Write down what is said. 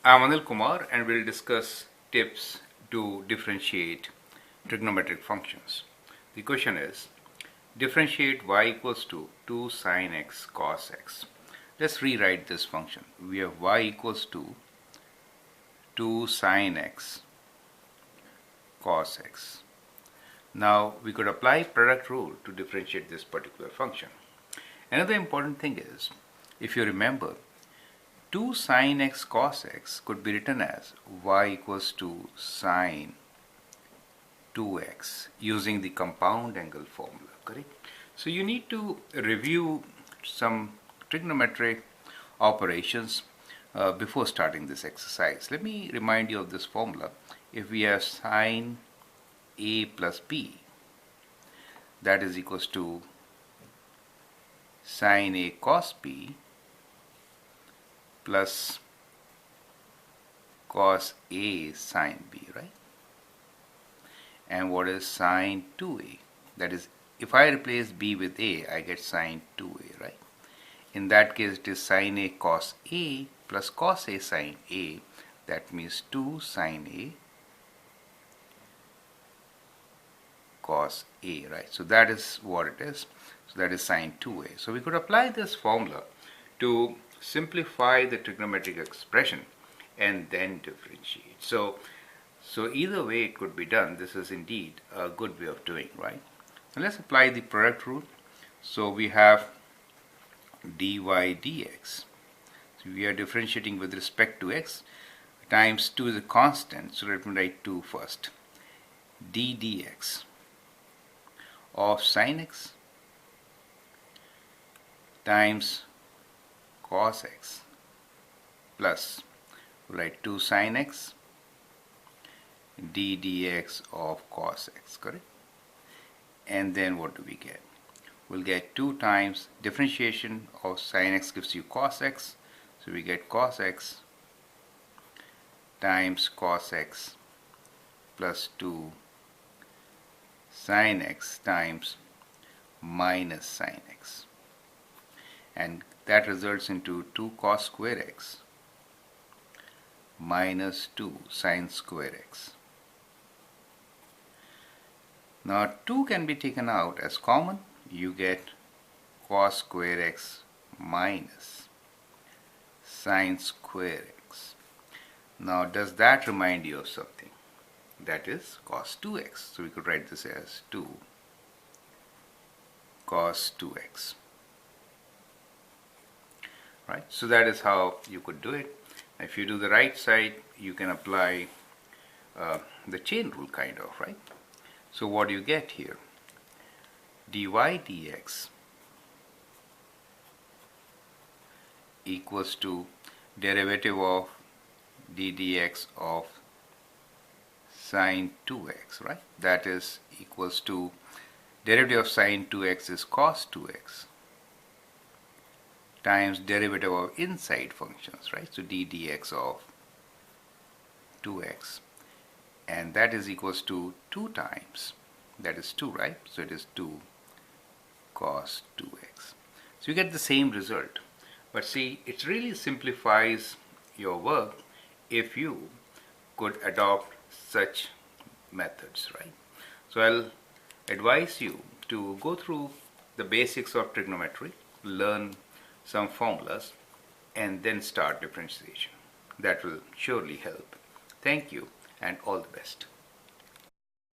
I'm Anil Kumar and we'll discuss tips to differentiate trigonometric functions. The question is, differentiate y equals to 2 sine x cos x. Let's rewrite this function. We have y equals to 2 sine x cos x. Now we could apply product rule to differentiate this particular function. Another important thing is, if you remember, 2 sine x cos x could be written as y equals to sine 2x using the compound angle formula, correct? So you need to review some trigonometric operations before starting this exercise. Let me remind you of this formula. If we have sine a plus b, that is equals to sine a cos b plus cos a sine b, right? And what is sine 2a? That is, if I replace b with a, I get sine 2a, right? In that case, it is sine a cos a plus cos a sine a. That means 2 sine a cos a, right? So that is what it is. So that is sine 2a. So we could apply this formula to simplify the trigonometric expression and then differentiate. So either way it could be done. This is indeed a good way of doing, right? Now let's apply the product rule. So we have dy dx. So we are differentiating with respect to x. Times 2 is a constant, so let me write 2 first. D dx of sine x times cos x plus, write 2 sine x d dx of cos x, correct? And then what do we get? We'll get 2 times differentiation of sine x gives you cos x, so we get cos x times cos x plus 2 sine x times minus sine x, and that results into 2 cos square x minus 2 sine square x. Now 2 can be taken out as common. You get cos square x minus sine square x. Now does that remind you of something? That is cos 2x. So we could write this as 2 cos 2x. Right? So that is how you could do it. If you do the right side, you can apply the chain rule kind of, right? So what do you get here? Dy dx equals to derivative of d dx of sine 2x, right? That is equals to derivative of sine 2x is cos 2x times derivative of inside functions, right? So d dx of 2x, and that is equals to 2 times, that is 2, right? So it is 2 cos 2x. So you get the same result. But see, it really simplifies your work if you could adopt such methods, right? So I'll advise you to go through the basics of trigonometry, learn some formulas, and then start differentiation. That will surely help. Thank you and all the best.